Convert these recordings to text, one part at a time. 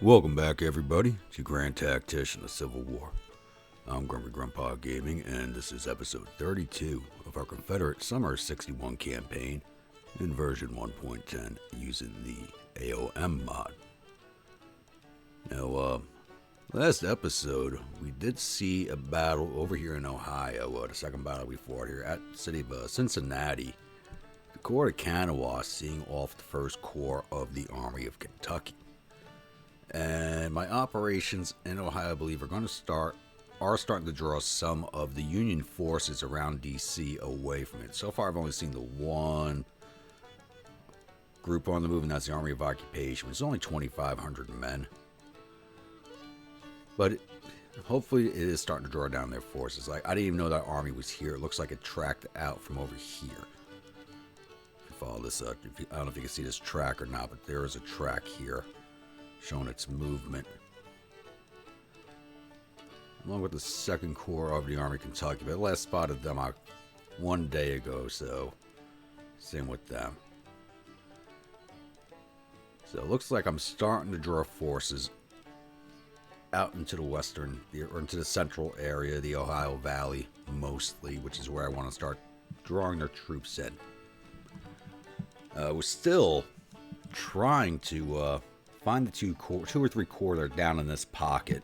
Welcome back, everybody, to Grand Tactician, the Civil War. I'm Grumpy Grandpa Gaming, and this is episode 32 of our Confederate Summer 61 campaign in version 1.10 using the A.O.M mod. Now, last episode, we did see a battle over here in Ohio, the second battle we fought here at the city of Cincinnati. The Corps of Kanawha seeing off the first corps of the Army of Kentucky. And my operations in Ohio, I believe, are starting to draw some of the Union forces around DC away from it. So far, I've only seen the one group on the move, and that's the Army of Occupation. It's only 2,500 men. But hopefully it is starting to draw down their forces. Like, I didn't even know that army was here. It looks like it tracked out from over here. If you follow this up, I don't know if you can see this track or not, but there is a track here showing its movement. Along with the second corps of the Army of Kentucky. But I last spotted them out 1 day ago, so same with them. So it looks like I'm starting to draw forces out into the western, or into the central area, the Ohio Valley mostly, which is where I want to start drawing their troops in. We're still trying to find the two or three corps that are down in this pocket.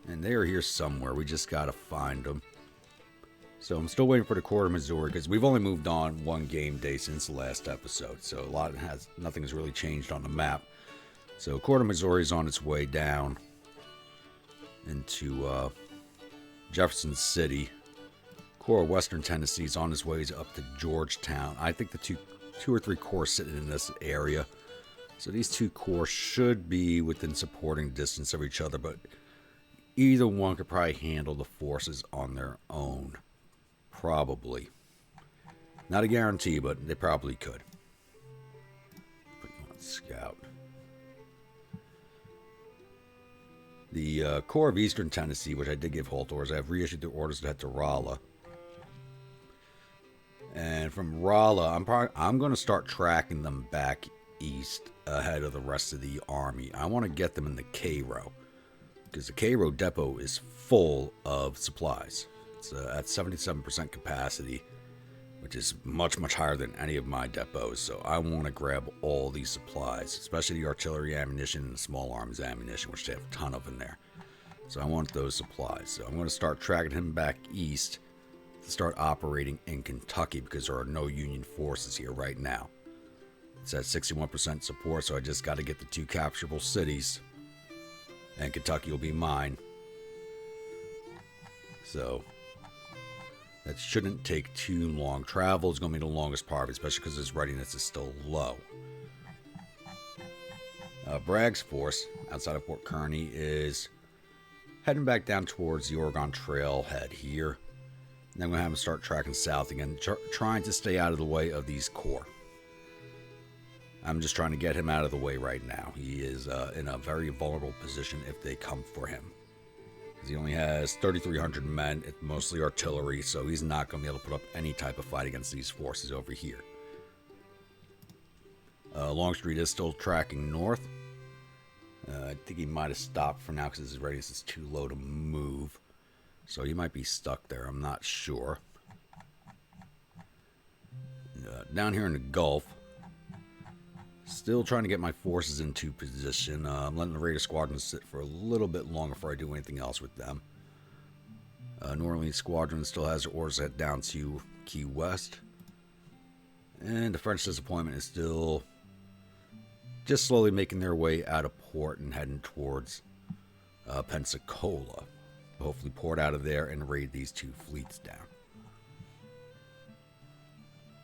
And they are here somewhere. We just got to find them. So I'm still waiting for the Corps of Missouri because we've only moved on one game day since the last episode. So nothing has really changed on the map. So Corps of Missouri is on its way down into Jefferson City. Corps of Western Tennessee is on its way up to Georgetown. I think the two or three corps sitting in this area. So these two corps should be within supporting distance of each other, but either one could probably handle the forces on their own. Probably. Not a guarantee, but they probably could. Put you on scout. The Corps of Eastern Tennessee, which I did give halt orders, I have reissued the orders to head to Rolla. And from Rolla, I'm going to start tracking them back east ahead of the rest of the army. I want to get them in the Cairo, because the Cairo depot is full of supplies. It's at 77% capacity, which is much, much higher than any of my depots. So I want to grab all these supplies, especially the artillery ammunition and the small arms ammunition, which they have a ton of in there. So I want those supplies. So I'm going to start tracking him back east to start operating in Kentucky, because there are no Union forces here right now. It's at 61% support, so I just got to get the two capturable cities, and Kentucky will be mine. So that shouldn't take too long. Travel is going to be the longest part, especially because his readiness is still low. Bragg's force outside of Fort Kearny is heading back down towards the Oregon Trailhead here. And then we're going to have him start tracking south again, trying to stay out of the way of these corps. I'm just trying to get him out of the way right now. He is in a very vulnerable position if they come for him. He only has 3,300 men, it's mostly artillery, so he's not going to be able to put up any type of fight against these forces over here. Longstreet is still tracking north. I think he might have stopped for now because his radius is too low to move. So he might be stuck there, I'm not sure. Down here in the Gulf, still trying to get my forces into position. I'm letting the Raider Squadron sit for a little bit longer before I do anything else with them. New Orleans Squadron still has their orders head down to Key West. And the French disappointment is still just slowly making their way out of port and heading towards Pensacola. Hopefully port out of there and raid these two fleets down.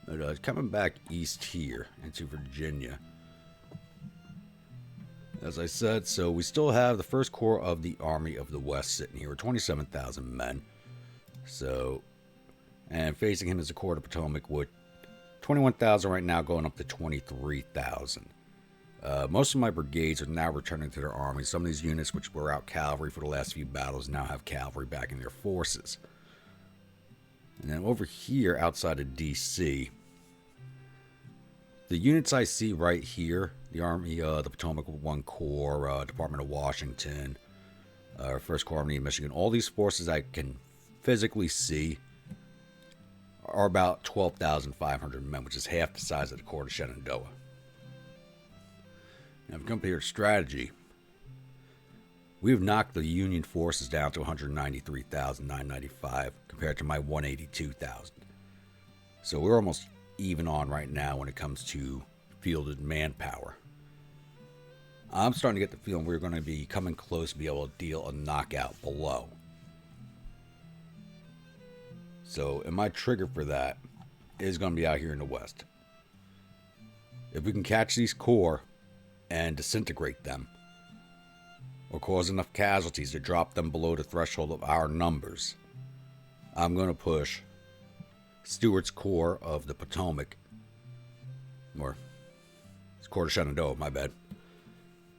But coming back east here into Virginia, as I said, so we still have the first corps of the Army of the West sitting here with 27,000 men. So, and facing him is the Corps of Potomac with 21,000 right now, going up to 23,000. Most of my brigades are now returning to their armies. Some of these units, which were out cavalry for the last few battles, now have cavalry back in their forces. And then over here, outside of DC, The units I see right here, the Army, the Potomac 1 Corps, Department of Washington, 1st Corps Army of Michigan, all these forces I can physically see are about 12,500 men, which is half the size of the Corps of Shenandoah. Now, if we come to your strategy, we've knocked the Union forces down to 193,995 compared to my 182,000. So we're almost even on right now when it comes to fielded manpower. I'm starting to get the feeling we're going to be coming close to be able to deal a knockout below. So, and my trigger for that is going to be out here in the west. If we can catch these corps and disintegrate them, or cause enough casualties to drop them below the threshold of our numbers, I'm going to push Stewart's Corps of the Potomac, or it's Corps of Shenandoah, my bad,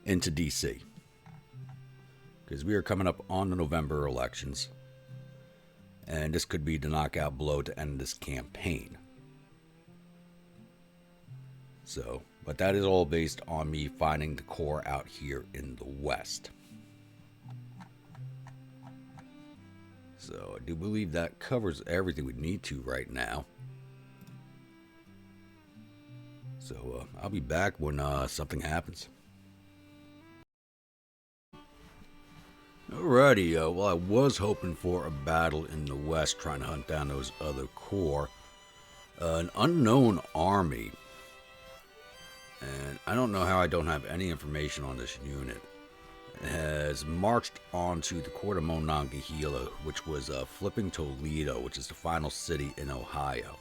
into D.C. Because we are coming up on the November elections, and this could be the knockout blow to end this campaign. So, but that is all based on me finding the Corps out here in the west. So I do believe that covers everything we need to right now. So I'll be back when something happens. Alrighty, well, I was hoping for a battle in the west, trying to hunt down those other corps. An unknown army, and I don't know how I don't have any information on this unit, has marched onto the Court of Monongahela, which was flipping Toledo, which is the final city in Ohio.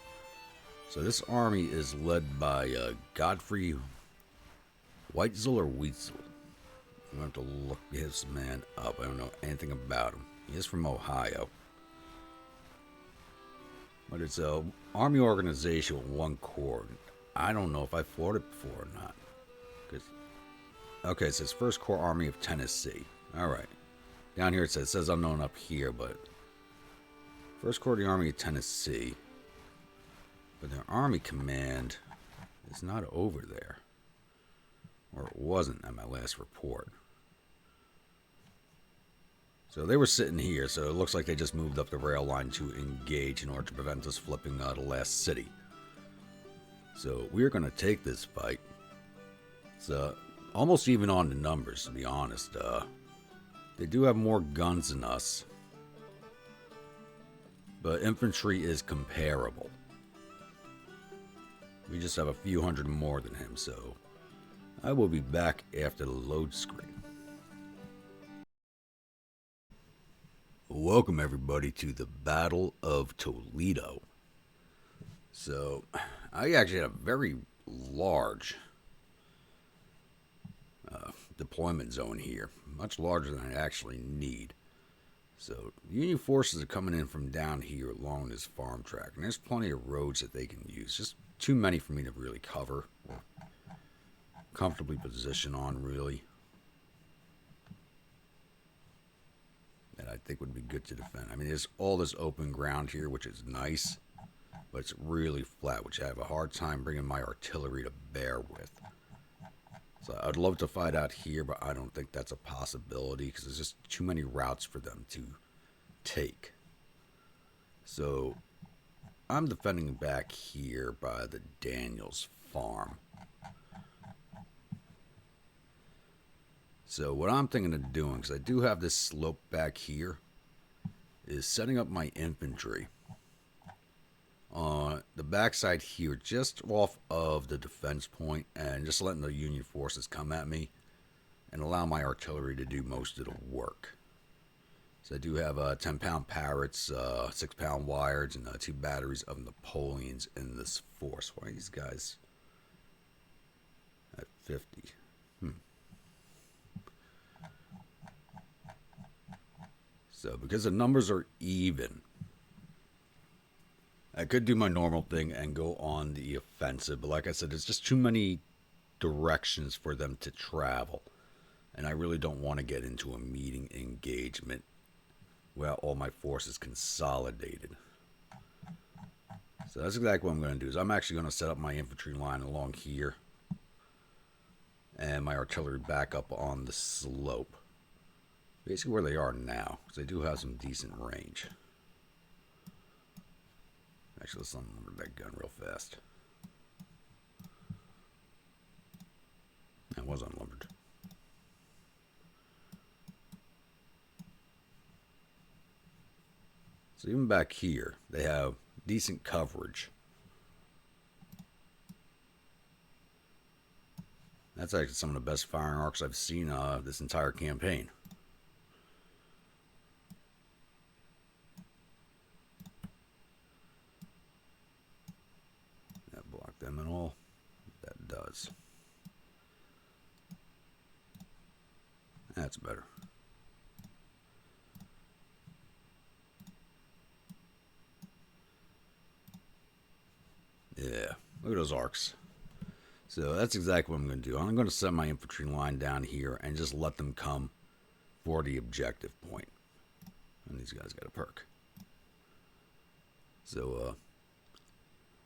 So this army is led by Godfrey Weitzel or Weitzel. I'm going to have to look his man up. I don't know anything about him. He is from Ohio. But it's a army organization with one corps. I don't know if I fought it before or not. Okay, it says 1st Corps Army of Tennessee. Alright. Down here it says unknown up here, but 1st Corps of the Army of Tennessee. But their army command is not over there. Or it wasn't at my last report. So they were sitting here, so it looks like they just moved up the rail line to engage in order to prevent us flipping the last city. So we're going to take this fight. It's almost even on the numbers, to be honest. They do have more guns than us, but infantry is comparable. We just have a few hundred more than him, so I will be back after the load screen. Welcome everybody to the Battle of Toledo. So, I actually had a very large deployment zone here, much larger than I actually need. So, Union forces are coming in from down here along this farm track, and there's plenty of roads that they can use. Just too many for me to really cover or comfortably position on, really. That I think would be good to defend. I mean, there's all this open ground here, which is nice, but it's really flat, which I have a hard time bringing my artillery to bear with. So I'd love to fight out here, but I don't think that's a possibility because there's just too many routes for them to take. So I'm defending back here by the Daniels farm. So what I'm thinking of doing, because I do have this slope back here, is setting up my infantry on the backside here, just off of the defense point, and just letting the Union forces come at me and allow my artillery to do most of the work. So I do have 10-pound Parrots, 6-pound Wireds, and 2 batteries of Napoleons in this force. Why are these guys at 50? So because the numbers are even, I could do my normal thing and go on the offensive, but like I said, there's just too many directions for them to travel, and I really don't want to get into a meeting engagement where all my forces consolidated. So that's exactly what I'm going to do. Is I'm actually going to set up my infantry line along here. And my artillery back up on the slope. Basically where they are now. Because they do have some decent range. Actually, let's unlimber that gun real fast. That was unlimbered. So even back here, they have decent coverage. That's actually some of the best firing arcs I've seen this entire campaign. That blocked them and all. That does. That's better. Yeah, look at those arcs. So that's exactly what I'm going to do. I'm going to set my infantry line down here and just let them come for the objective point. And these guys got a perk. So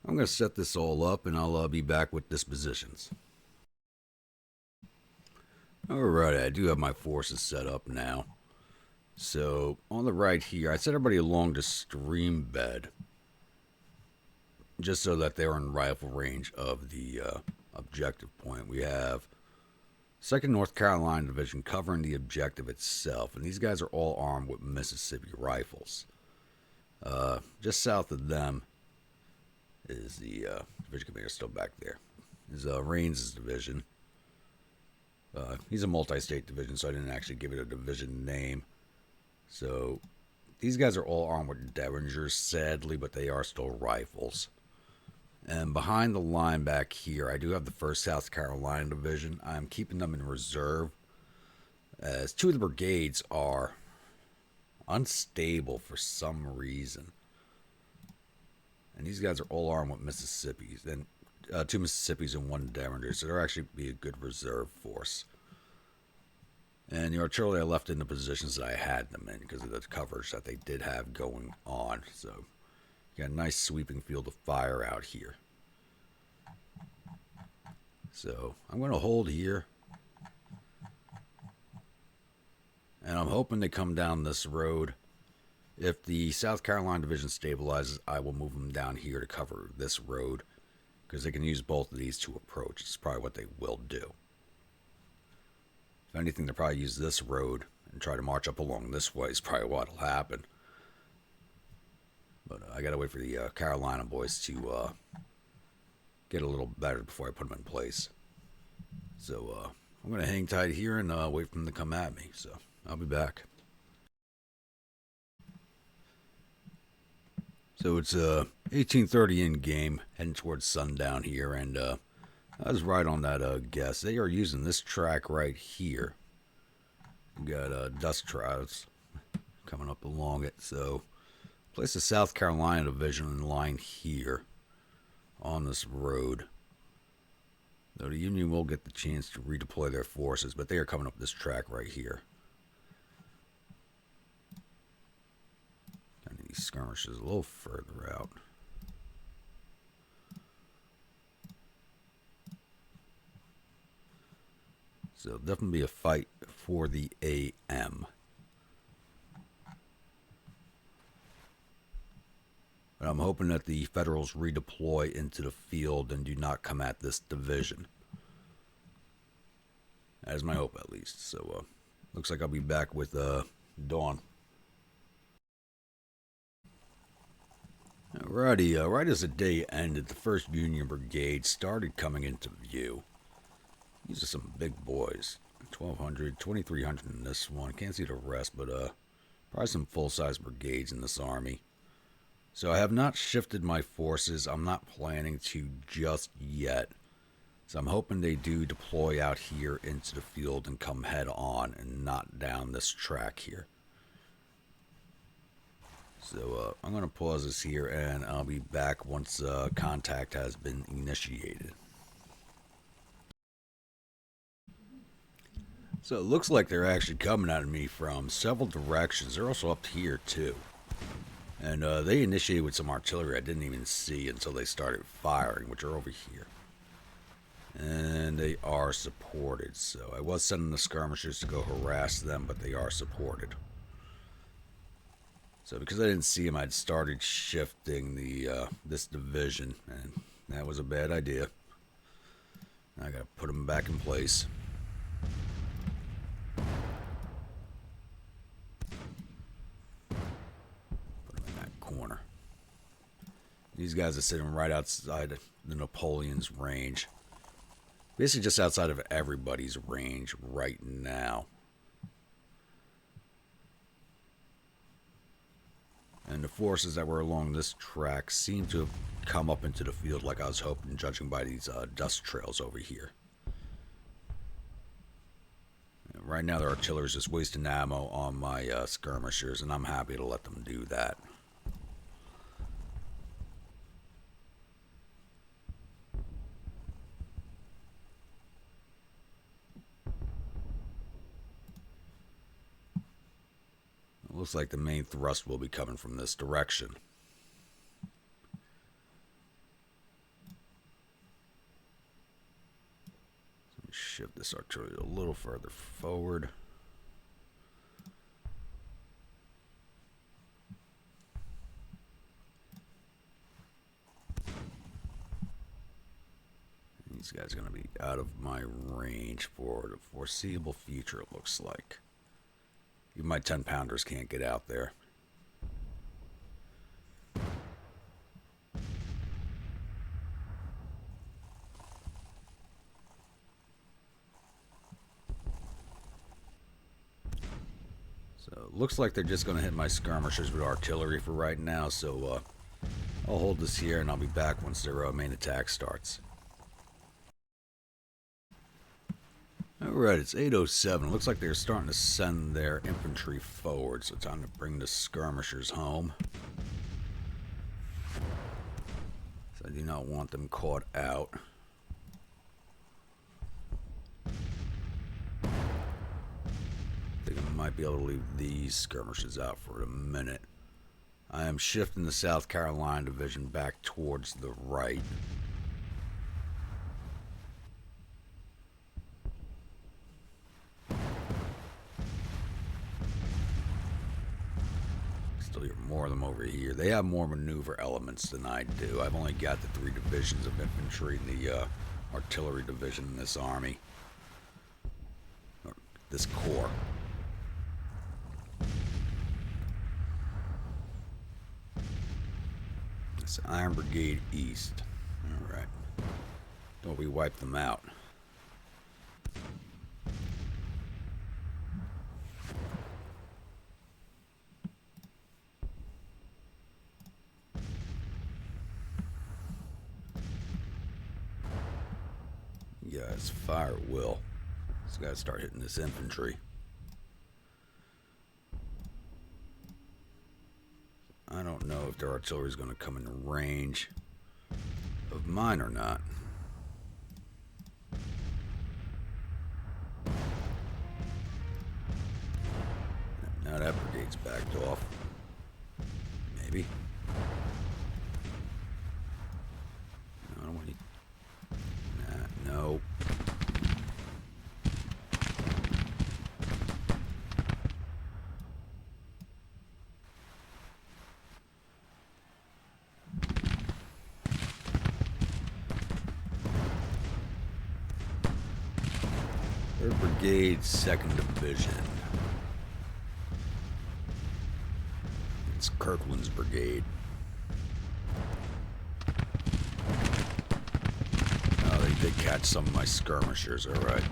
I'm going to set this all up and I'll be back with dispositions. Alright, I do have my forces set up now. So on the right here, I set everybody along the stream bed. Just so that they're in rifle range of the objective point. We have 2nd North Carolina Division covering the objective itself. And these guys are all armed with Mississippi rifles. Just south of them is the division commander still back there. Is Raines' division. He's a multi-state division, so I didn't actually give it a division name. So these guys are all armed with Derringers, sadly, but they are still rifles. And behind the line back here, I do have the 1st South Carolina Division. I'm keeping them in reserve, as 2 of the brigades are unstable for some reason. And these guys are all armed with Mississippis, and 2 Mississippis and 1 Derringer, so they'll actually be a good reserve force. And the artillery I left in the positions that I had them in because of the coverage that they did have going on. So you got a nice sweeping field of fire out here. So I'm going to hold here. And I'm hoping they come down this road. If the South Carolina Division stabilizes, I will move them down here to cover this road. Because they can use both of these to approach. It's probably what they will do. If anything, they'll probably use this road and try to march up along this way is probably what will happen. But I got to wait for the Carolina boys to get a little better before I put them in place. So I'm going to hang tight here and wait for them to come at me. So I'll be back. So it's 18:30 in game, heading towards sundown here, and I was right on that guess. They are using this track right here. We got dust clouds coming up along it, so place the South Carolina Division in line here on this road. Though the Union will get the chance to redeploy their forces, but they are coming up this track right here. And these skirmishes a little further out. So definitely be a fight for the A.O.M. But I'm hoping that the Federals redeploy into the field and do not come at this division. That is my hope, at least. So looks like I'll be back with Dawn. Alrighty, right as the day ended, the 1st Union Brigade started coming into view. These are some big boys. 1,200, 2,300 in this one. Can't see the rest, but probably some full-size brigades in this army. So I have not shifted my forces. I'm not planning to just yet. So I'm hoping they do deploy out here into the field and come head on and not down this track here. So I'm going to pause this here and I'll be back once contact has been initiated. So it looks like they're actually coming at me from several directions. They're also up here too. And they initiated with some artillery I didn't even see until they started firing, which are over here. And they are supported, so I was sending the skirmishers to go harass them, but they are supported. So because I didn't see them, I'd started shifting the this division, and that was a bad idea. I gotta put them back in place. Put them in that corner. These guys are sitting right outside the Napoleon's range. Basically just outside of everybody's range right now. And the forces that were along this track seem to have come up into the field like I was hoping, judging by these dust trails over here. And right now, the artillery is just wasting ammo on my skirmishers, and I'm happy to let them do that. It looks like the main thrust will be coming from this direction. Shift this artillery a little further forward. These guys are going to be out of my range for the foreseeable future, it looks like. Even my 10-pounders can't get out there. So it looks like they're just going to hit my skirmishers with artillery for right now, so I'll hold this here and I'll be back once their main attack starts. Alright, it's 8:07. Looks like they're starting to send their infantry forward, so time to bring the skirmishers home. So I do not want them caught out. I think I might be able to leave these skirmishers out for a minute. I am shifting the South Carolina division back towards the right. Still hear more of them over here. They have more maneuver elements than I do. I've only got the 3 divisions of infantry and the artillery division in this army. Or this corps. It's Iron Brigade East. Alright. Don't we wipe them out? You guys fire at will. Just gotta start hitting this infantry. I don't know if their artillery is going to come in range of mine or not. Now that brigade's backed off. Maybe. No, I don't want you. Nah, no. Brigade, 2nd Division. It's Kirkland's brigade. Oh, they did catch some of my skirmishers, alright.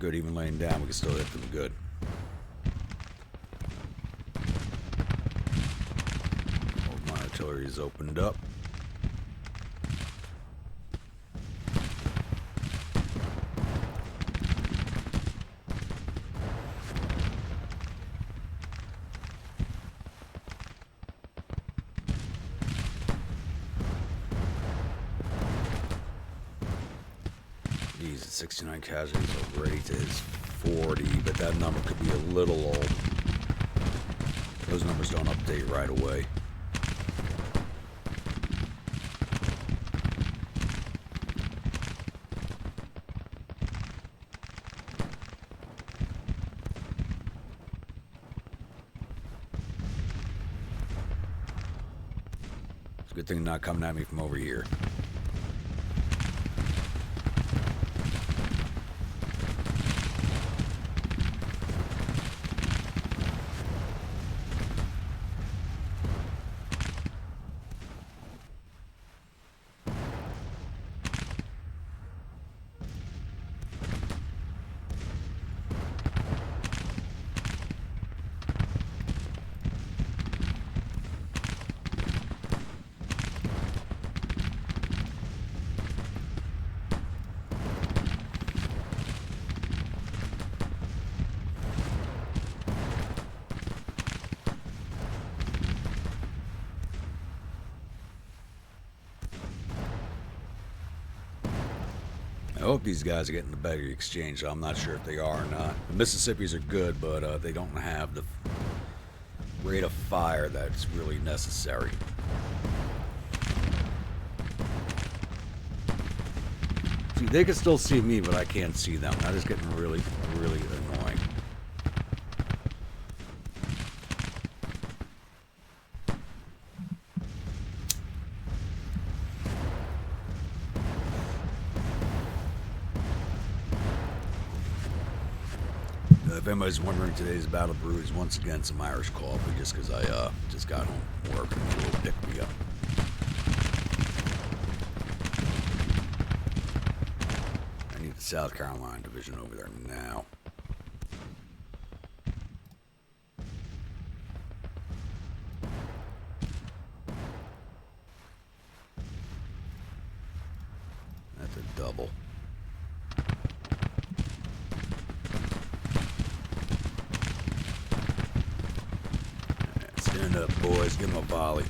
Good, even laying down, we can still hit them good. Oh, my artillery is opened up. 69 casualties already to his 40, but that number could be a little old. Those numbers don't update right away. It's a good thing not coming at me from over here. I hope these guys are getting the better exchange. I'm not sure if they are or not. The Mississippis are good, but they don't have the rate of fire that's really necessary. See, they can still see me, but I can't see them. That is getting really, really annoying. If anybody's wondering, today's Battle Brew is once again some Irish coffee, just because I just got home from work and it will pick me up. I need the South Carolina division over there now. That's a double. Stand up, boys. Give them a volley.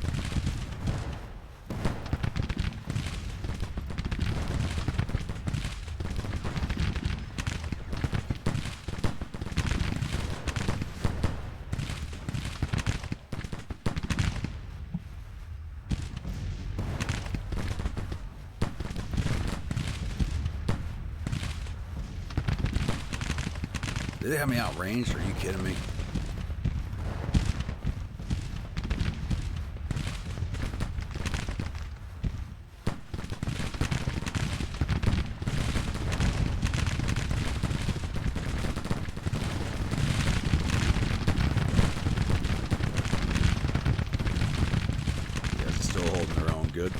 Did they have me outranged? Are you kidding me? Good.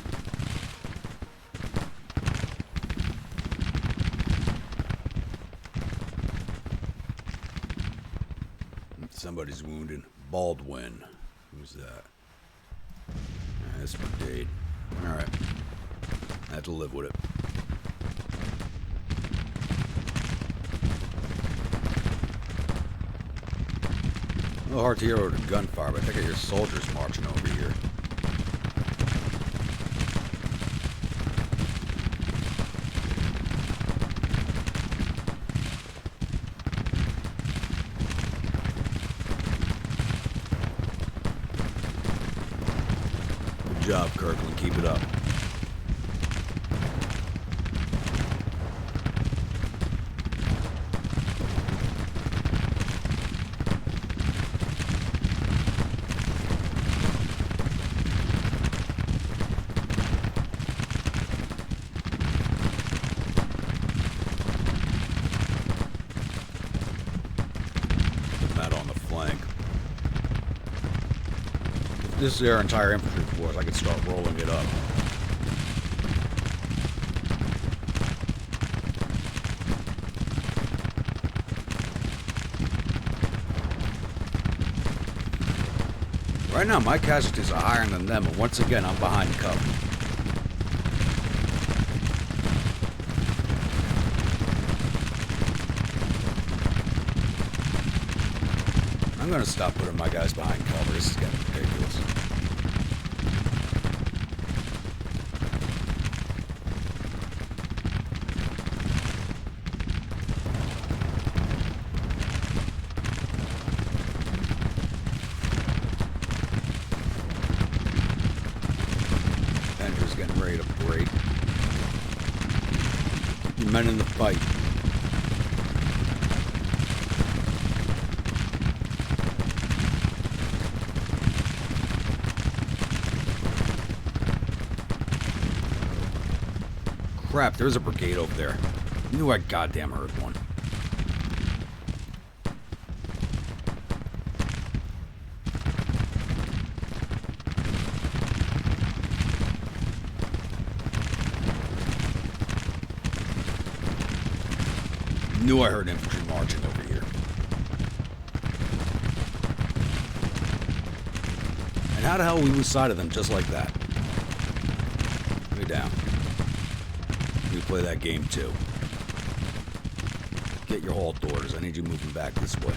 Somebody's wounded. Baldwin. Who's that? That's brigade. Alright. I have to live with it. A little hard to hear over the gunfire, but I think I hear soldiers marching over here. Good job, Kirkland. Keep it up. This is their entire infantry force. I could start rolling it up. Right now, my casualties are higher than them, and once again, I'm behind cover. I'm gonna stop putting my guys behind cover. This is getting ridiculous. ready to break. Keep your men in the fight. Crap, there's a brigade over there. Knew I goddamn heard one. Knew I heard infantry marching over here. And how the hell we lose sight of them just like that? Way down. We play that game too. Get your halt orders. I need you moving back this way.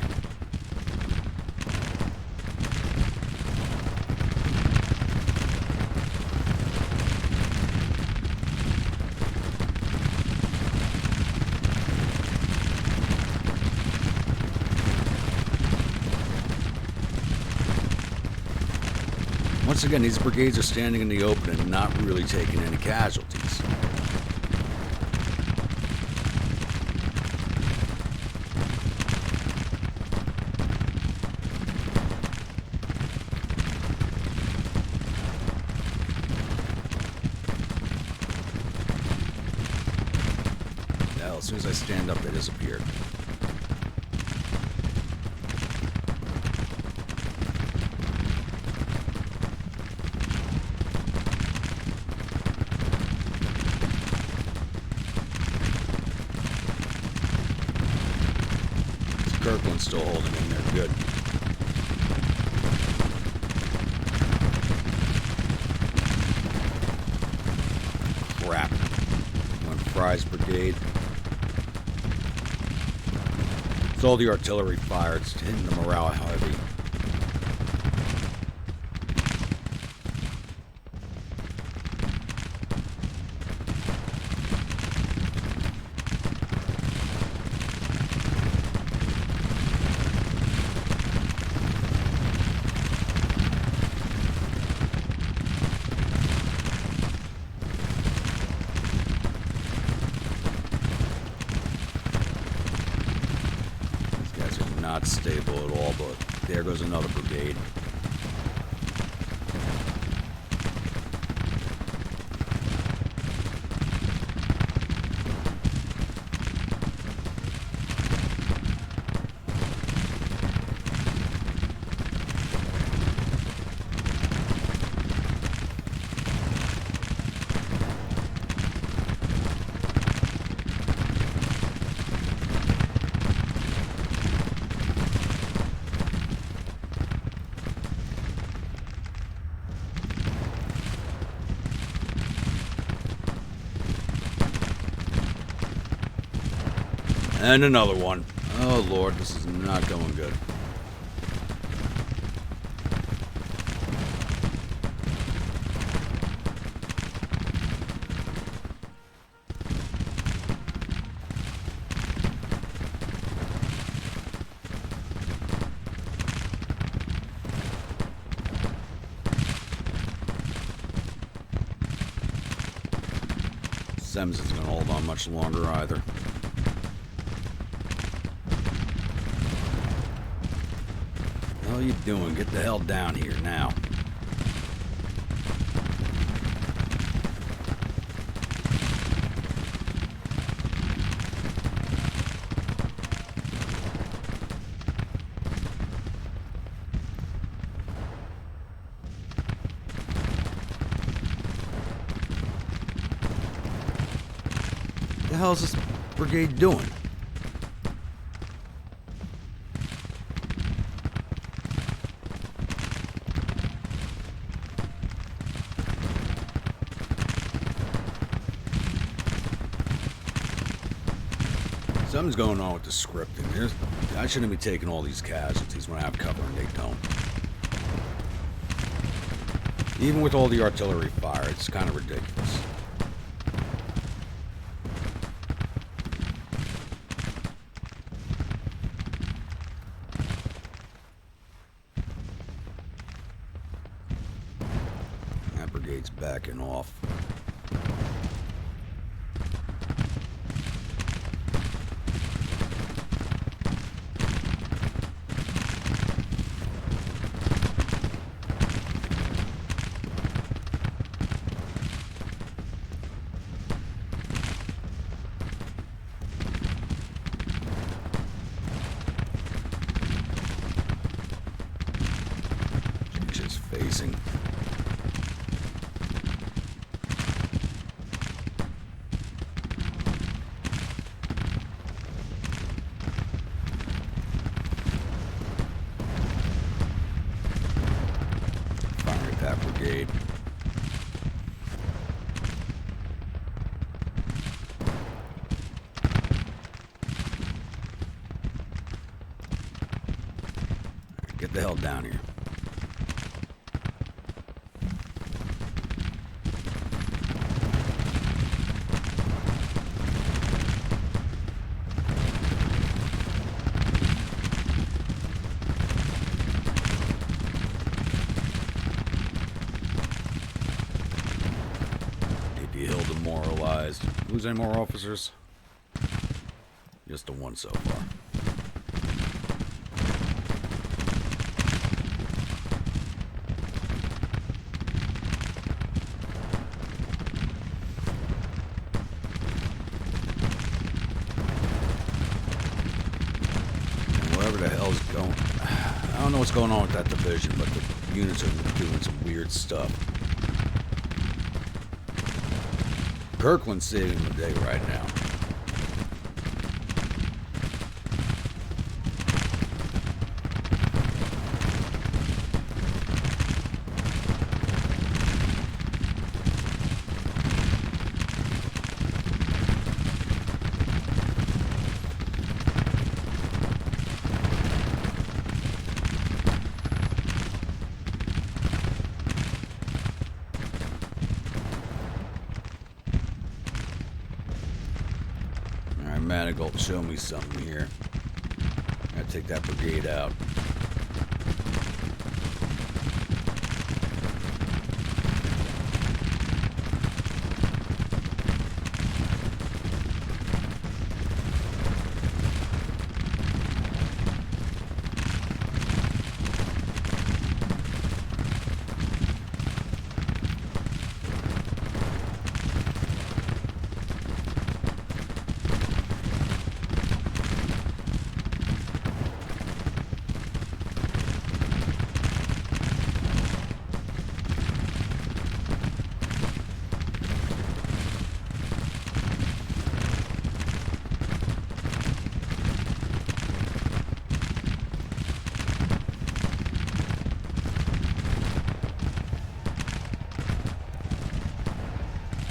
Once again, these brigades are standing in the open and not really taking any casualties. Now, as soon as I stand up, they disappear. Kirkland's still holding in there. Good. Crap. One Fry's brigade. It's all the artillery fire. It's hitting the morale heavy. Not stable at all, but there goes another brigade. And another one. Oh Lord, this is not going good. Sems isn't going to hold on much longer either. What are you doing? Get the hell down here now. What the hell is this brigade doing? Something's going on with the scripting. I shouldn't be taking all these casualties when I have cover and they don't. Even with all the artillery fire, it's kind of ridiculous. That brigade's backing off. brigade. Get the hell down here. Demoralized. Lose any more officers? Just the one so far. And wherever the hell's going, I don't know what's going on with that division, but the units are doing some weird stuff. Kirkland's saving the day right now. Manigault, show me something here. Gotta take that brigade out.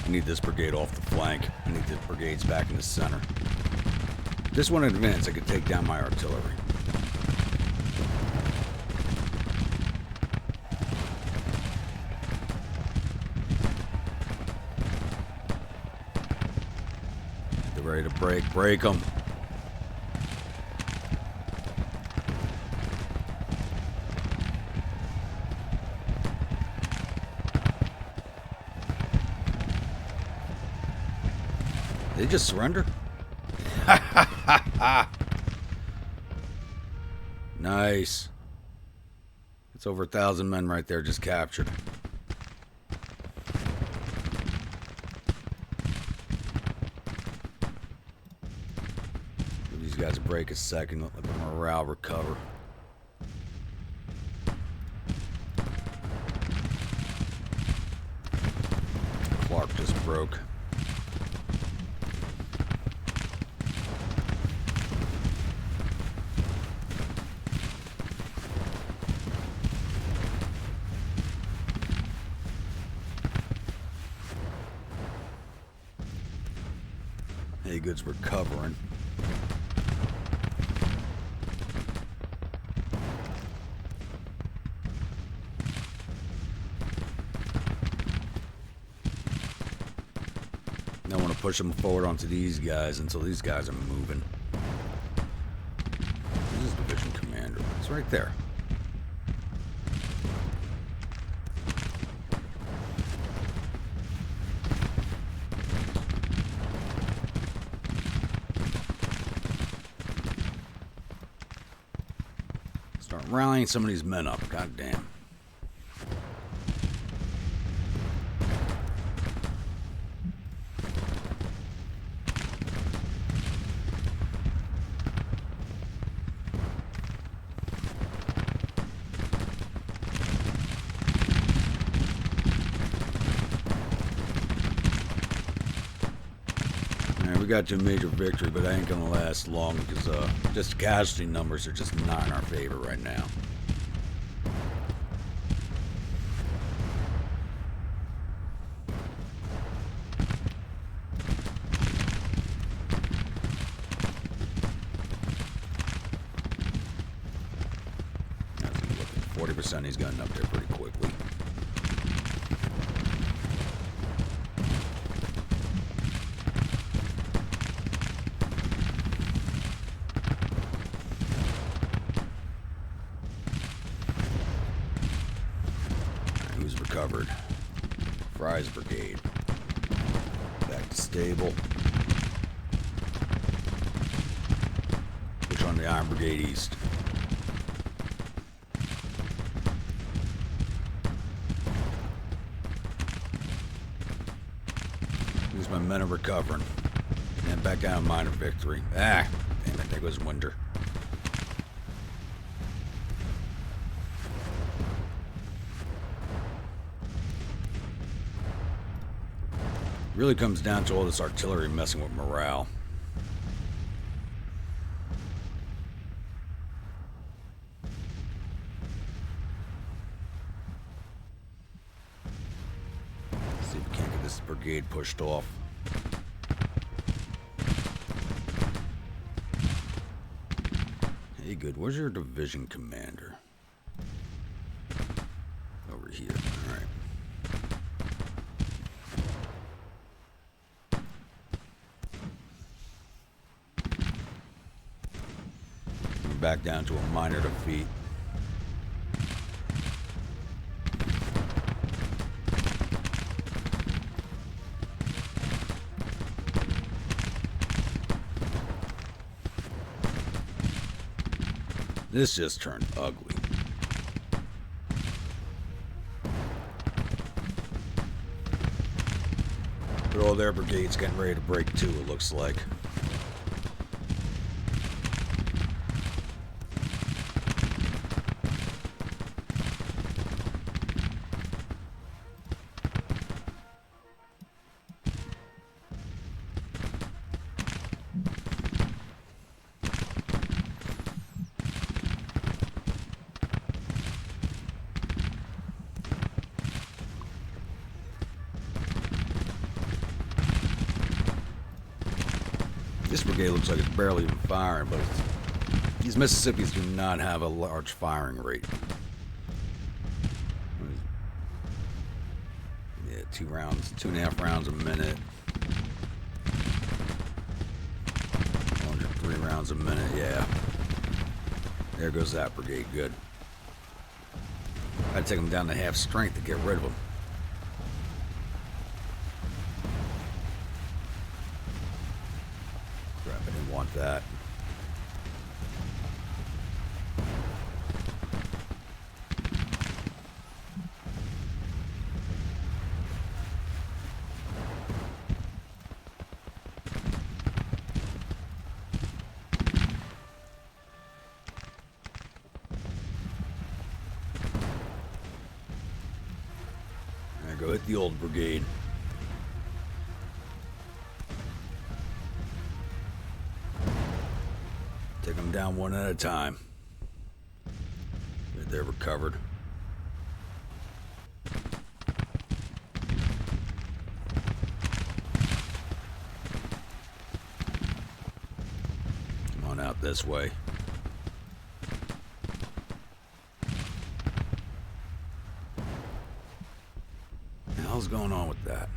I need this brigade off the flank. I need the brigades back in the center. If this one advanced, I could take down my artillery. They're ready to break them. They just surrender? Nice. It's over 1,000 men right there just captured. Give these guys a break a second, let the morale recover. Clark just broke. Good's recovering. I want to push them forward onto these guys until these guys are moving. This is division commander. It's right there. Rallying some of these men up. God damn. We got to a major victory, but I ain't gonna last long because just casualty numbers are just not in our favor right now. 40%, he's gotten up there pretty quickly. Right, who's recovered? Fry's Brigade. Back to stable. Push on the Iron Brigade East. My men are recovering. And back down minor victory. Ah, damn it, there goes Winter. Really comes down to all this artillery messing with morale. See if we can't get this brigade pushed off. Hey, good. Where's your division commander? Over here. All right. We're back down to a minor defeat. This just turned ugly. But all their brigades getting ready to break too, it looks like. This brigade looks like it's barely even firing, but these Mississippis do not have a large firing rate. Yeah, 2.5 rounds a minute. 3 rounds a minute, yeah. There goes that brigade, good. I'd take them down to half strength to get rid of them. That. There, go hit the old brigade. Take them down one at a time. They're recovered. Come on out this way. What the hell's going on with that?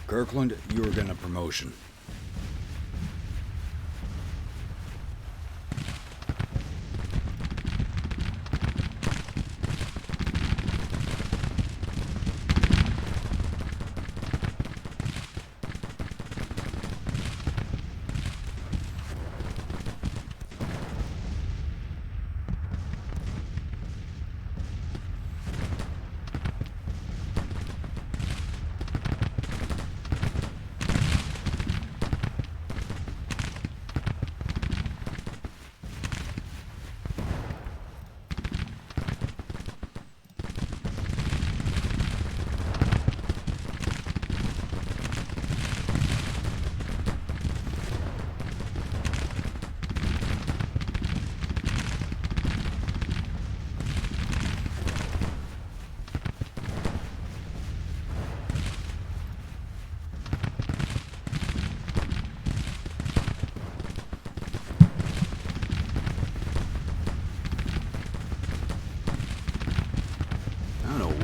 Kirkland, you are getting a promotion.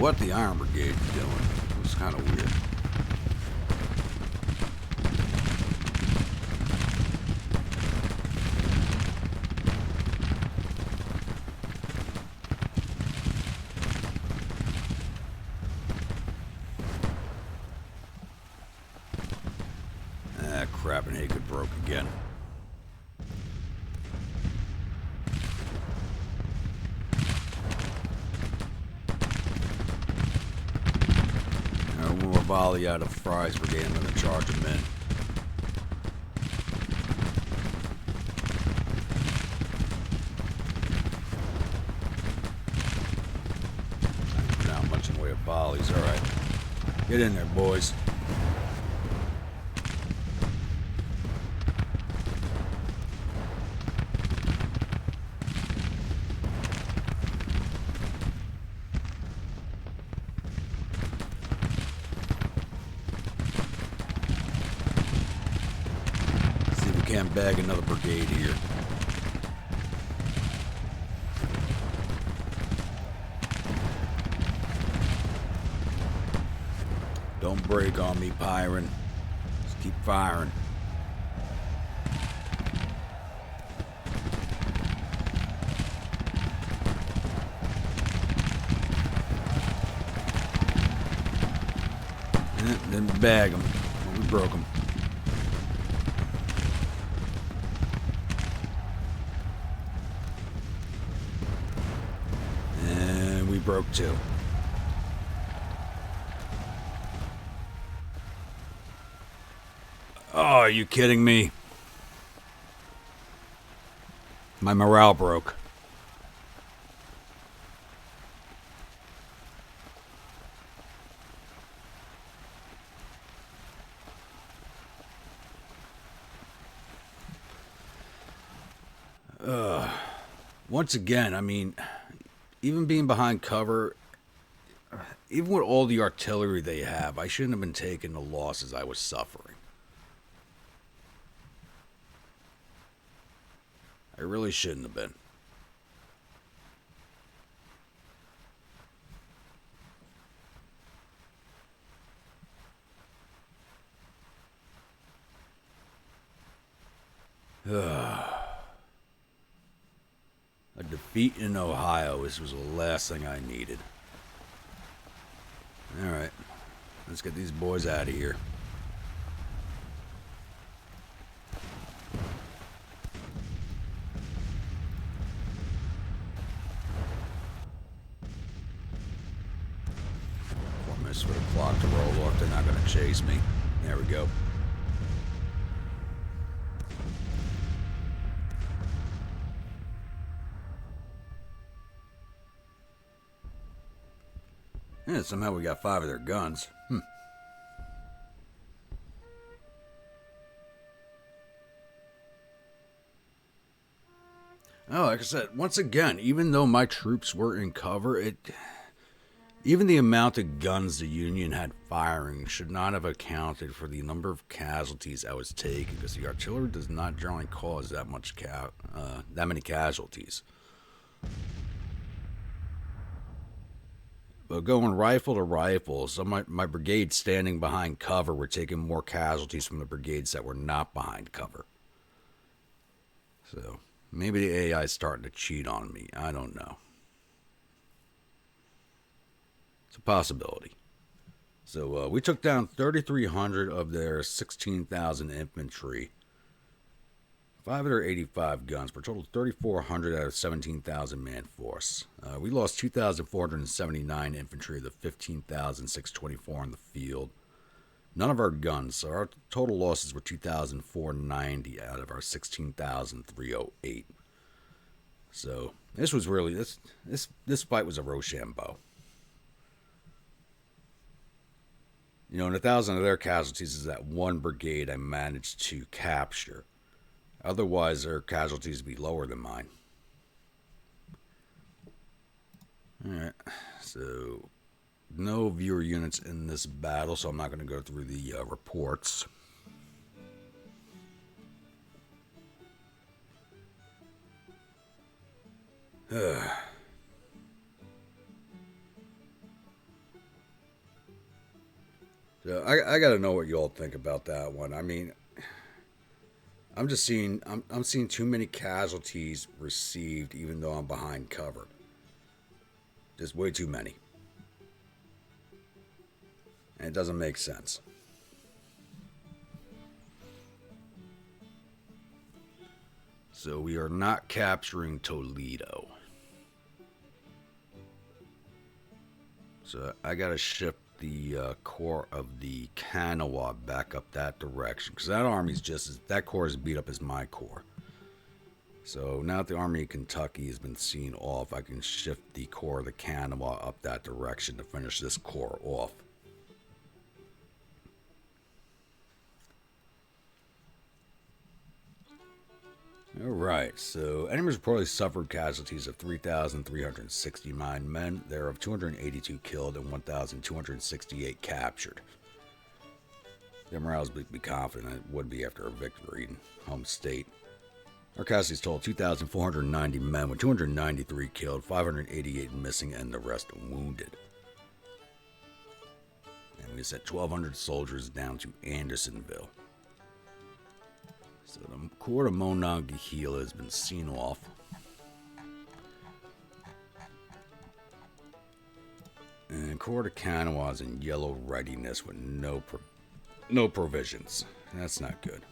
what the Iron Brigade is doing. It was kind of weird. Ah, crap, and Hagen broke again. More volley out of Fry's brigade. I'm going to charge him in. Not much in the way of volleys. All right, get in there, boys. Can't bag another brigade here. Don't break on me, Pyron. Just keep firing. Then bag them. We broke them. Broke too. Oh, are you kidding me? My morale broke. Once again, I mean, even being behind cover, even with all the artillery they have, I shouldn't have been taking the losses I was suffering. I really shouldn't have been. A defeat in Ohio. This was the last thing I needed. Alright. Let's get these boys out of here. Almost for the clock to roll off. They're not going to chase me. There we go. Yeah, somehow we got 5 of their guns. Oh, like I said, once again, even though my troops were in cover, even the amount of guns the Union had firing should not have accounted for the number of casualties I was taking, because the artillery does not generally cause that many casualties. But going rifle to rifle, so my brigades standing behind cover were taking more casualties from the brigades that were not behind cover. So maybe the AI is starting to cheat on me. I don't know. It's a possibility. So we took down 3,300 of their 16,000 infantry. 585 guns for a total of 3,400 out of 17,000 man force. We lost 2,479 infantry of the 15,624 in the field. None of our guns, so our total losses were 2,490 out of our 16,308. So this was really this fight was a Rochambeau. You know, and 1,000 of their casualties is that one brigade I managed to capture. Otherwise, their casualties would be lower than mine. Alright, so no viewer units in this battle, so I'm not going to go through the reports. So I got to know what y'all think about that one. I mean, I'm seeing too many casualties received, even though I'm behind cover. Just way too many, and it doesn't make sense. So we are not capturing Toledo. So I gotta shift the core of the Kanawha back up that direction, because that army's just as that core is beat up as my core. So now that the Army of Kentucky has been seen off, I can shift the core of the Kanawha up that direction to finish this core off. Alright, so enemies reportedly suffered casualties of 3,369 men, thereof 282 killed and 1,268 captured. Their morale is to be confident it would be after a victory in home state. Our casualties total 2,490 men, with 293 killed, 588 missing, and the rest wounded. And we sent 1,200 soldiers down to Andersonville. So the core of Monongahela has been seen off. And core of Kanawha is in yellow readiness with no provisions. That's not good.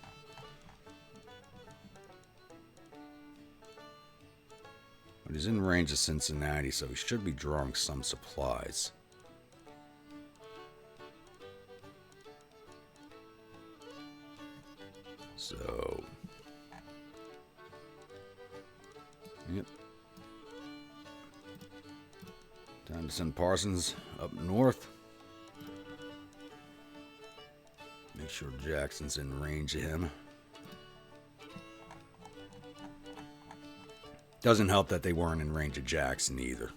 But he's in range of Cincinnati, so he should be drawing some supplies. So, yep. Time to send Parsons up north. Make sure Jackson's in range of him. Doesn't help that they weren't in range of Jackson either.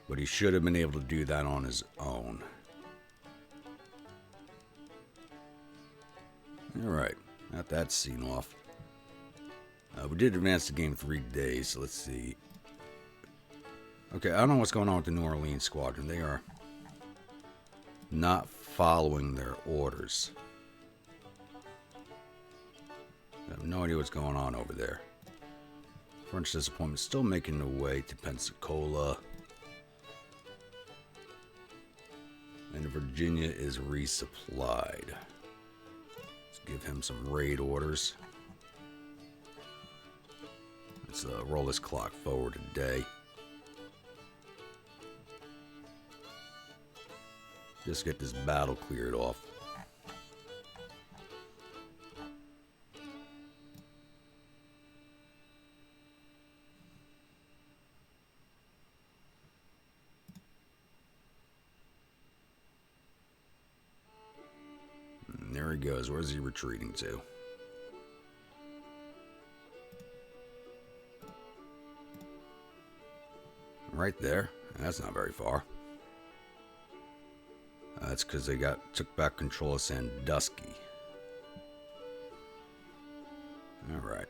But he should have been able to do that on his own. Alright. Got that scene off. We did advance the game 3 days, so let's see. Okay, I don't know what's going on with the New Orleans squadron. They are not following their orders. I have no idea what's going on over there. French disappointment still making their way to Pensacola. And Virginia is resupplied. Give him some raid orders. Let's roll this clock forward a day. Just get this battle cleared off. And there he goes. Where's he retreating to? Right there. That's not very far. That's because they took back control of Sandusky. Alright.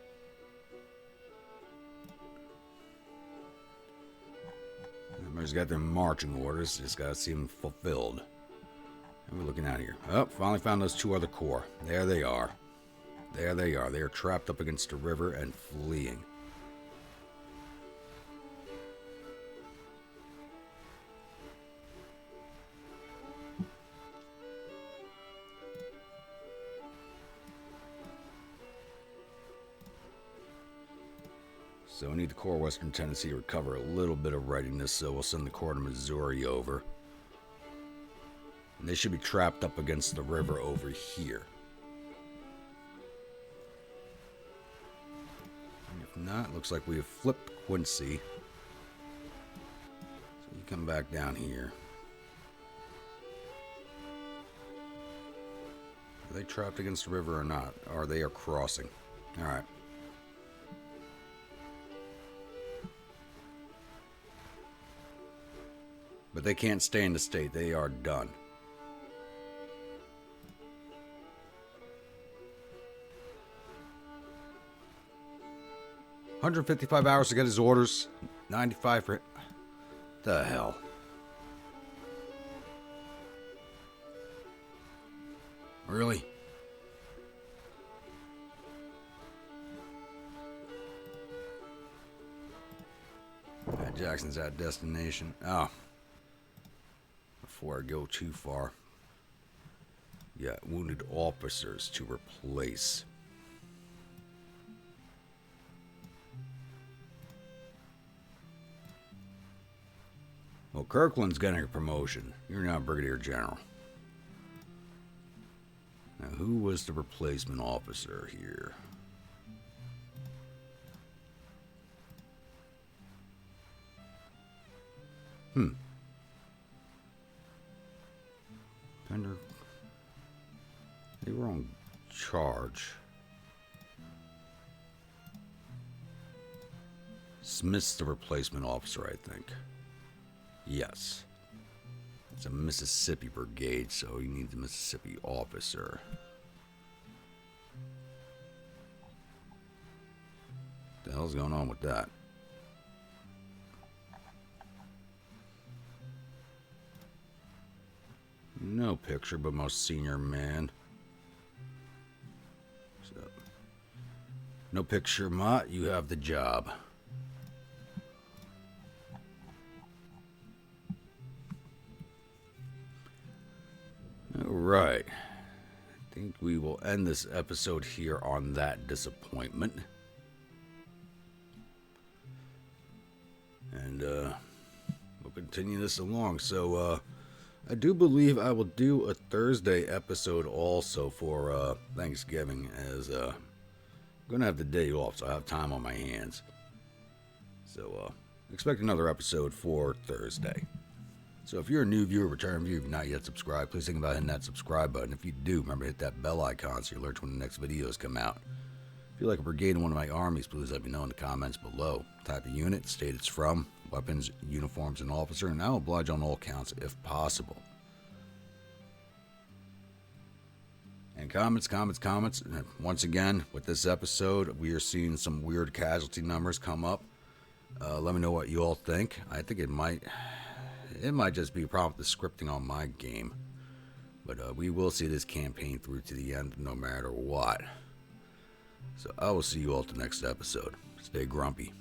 Everybody's got their marching orders. Just gotta see them fulfilled. And we're looking out here. Oh, finally found those 2 other corps. There they are. There they are. They are trapped up against the river and fleeing. So we need the Corps of Western Tennessee to recover a little bit of readiness, so we'll send the Corps to Missouri over. And they should be trapped up against the river over here. And if not, looks like we have flipped Quincy. So you come back down here. Are they trapped against the river or not? Or they are crossing. Alright. But they can't stay in the state. They are done. $155 hours to get his orders. 95 for... The hell? Really? Jackson's at destination. Oh. Before I go too far. Yeah, wounded officers to replace. Well, Kirkland's getting a promotion. You're now Brigadier General. Now, who was the replacement officer here? Pender. They were on charge. Smith's the replacement officer, I think. Yes. It's a Mississippi brigade, so you need the Mississippi officer. What the hell's going on with that? No picture, but most senior man. So, no picture, Mott. You have the job. Alright. I think we will end this episode here on that disappointment. And we'll continue this along. So I do believe I will do a Thursday episode also for Thanksgiving, as I'm going to have the day off, so I have time on my hands. So expect another episode for Thursday. So if you're a new viewer, return viewer, if you've not yet subscribed, please think about hitting that subscribe button. If you do, remember to hit that bell icon so you're alerted when the next videos come out. If you'd like a brigade in one of my armies, please let me know in the comments below. Type of unit, state it's from, weapons, uniforms, and officer, and I will oblige on all counts if possible. And comments. Once again, with this episode, we are seeing some weird casualty numbers come up. Let me know what you all think. I think it might just be a problem with the scripting on my game. But we will see this campaign through to the end no matter what. So I will see you all at the next episode. Stay grumpy.